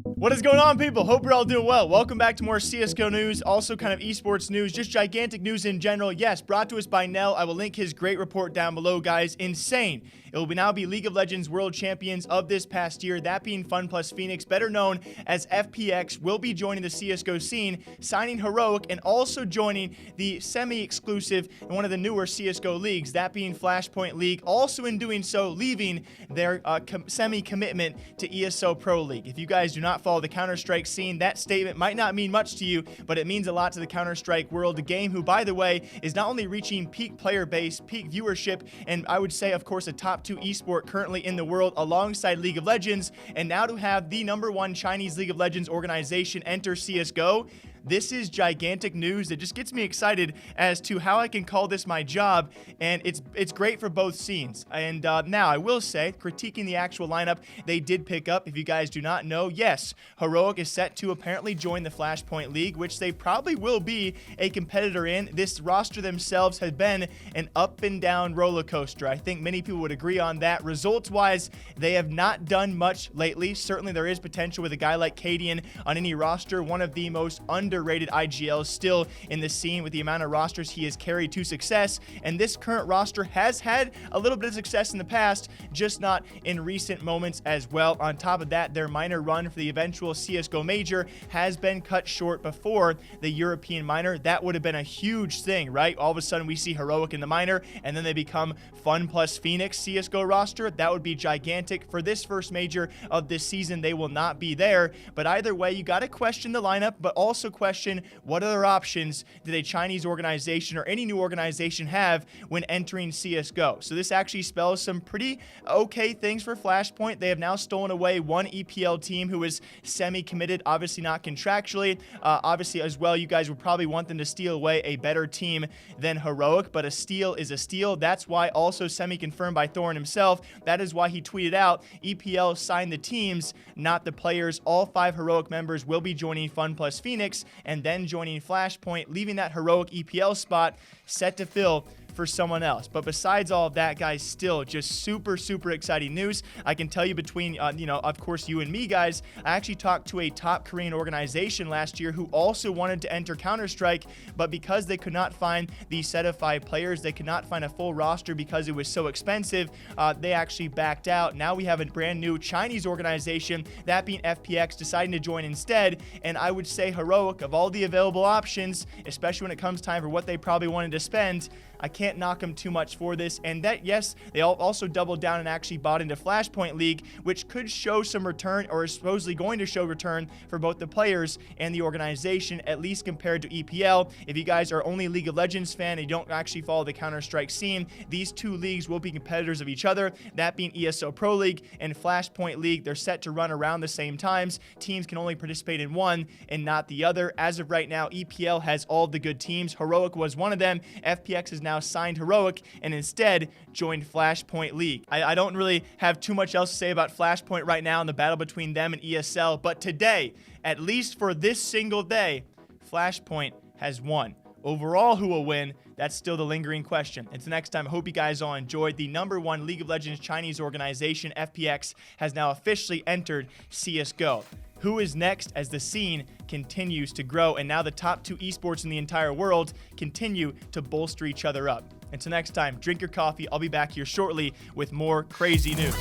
What is going on, people? Hope you're all doing well. Welcome back to more CSGO news, also kind of esports news, just gigantic news in general. Yes, brought to us by Nell. I will link his great report down below, guys. Insane. It will now be League of Legends World Champions of this past year, that being FunPlus Phoenix, better known as FPX, will be joining the CSGO scene, signing Heroic, and also joining the semi-exclusive and one of the newer CSGO leagues, that being Flashpoint League, also in doing so, leaving their semi-commitment to ESO Pro League. If you guys do not follow the Counter-Strike scene, that statement might not mean much to you, but it means a lot to the Counter-Strike world, the game who, by the way, is not only reaching peak player base, peak viewership, and I would say, of course, a top 2 esport currently in the world alongside League of Legends, and now to have the #1 Chinese League of Legends organization enter CSGO. This is gigantic news. It just gets me excited as to how I can call this my job, and it's great for both scenes. And now, I will say, critiquing the actual lineup, they did pick up. If you guys do not know, yes, Heroic is set to apparently join the Flashpoint League, which they probably will be a competitor in. This roster themselves has been an up and down roller coaster. I think many people would agree on that. Results-wise, they have not done much lately. Certainly, there is potential with a guy like Cadian on any roster, one of the most underrated IGLs still in the scene with the amount of rosters he has carried to success, and this current roster has had a little bit of success in the past, just not in recent moments as well. On top of that, their minor run for the eventual CSGO major has been cut short before the European minor. That would have been a huge thing, right? All of a sudden we see Heroic in the minor, and then they become FunPlus Phoenix CSGO roster. That would be gigantic. For this first major of this season, they will not be there, but either way, you got to question the lineup, but also question what other options did a Chinese organization or any new organization have when entering CSGO. So this actually spells some pretty okay things for Flashpoint. They have now stolen away one EPL team who is semi-committed, obviously not contractually. Obviously as well, you guys would probably want them to steal away a better team than Heroic, but a steal is a steal. That's why also semi-confirmed by Thorn himself. That is why he tweeted out, EPL signed the teams, not the players. All 5 Heroic members will be joining FunPlus Phoenix and then joining Flashpoint, leaving that Heroic EPL spot set to fill for someone else. But besides all of that, guys, still just super exciting news. I can tell you between, of course, you and me, guys, I actually talked to a top Korean organization last year who also wanted to enter Counter-Strike, but because they could not find the set of 5 players, they could not find a full roster because it was so expensive, they actually backed out. Now we have a brand new Chinese organization, that being FPX, deciding to join instead, and I would say Heroic, of all the available options, especially when it comes time for what they probably wanted to spend, I can't knock them too much for this. And that, yes, they also doubled down and actually bought into Flashpoint League, which could show some return, or is supposedly going to show return for both the players and the organization, at least compared to EPL. If you guys are only a League of Legends fan and you don't actually follow the Counter-Strike scene, these 2 leagues will be competitors of each other, that being ESO Pro League and Flashpoint League. They're set to run around the same times. Teams can only participate in one and not the other. As of right now, EPL has all the good teams. Heroic was one of them. FPX is now signed Heroic and instead joined Flashpoint League. I don't really have too much else to say about Flashpoint right now in the battle between them and ESL, but today, at least for this single day, Flashpoint has won. Overall, who will win? That's still the lingering question. Until next time, I hope you guys all enjoyed. The #1 League of Legends Chinese organization, FPX, has now officially entered CSGO. Who is next as the scene continues to grow, and now the top 2 esports in the entire world continue to bolster each other up. Until next time, drink your coffee. I'll be back here shortly with more crazy news.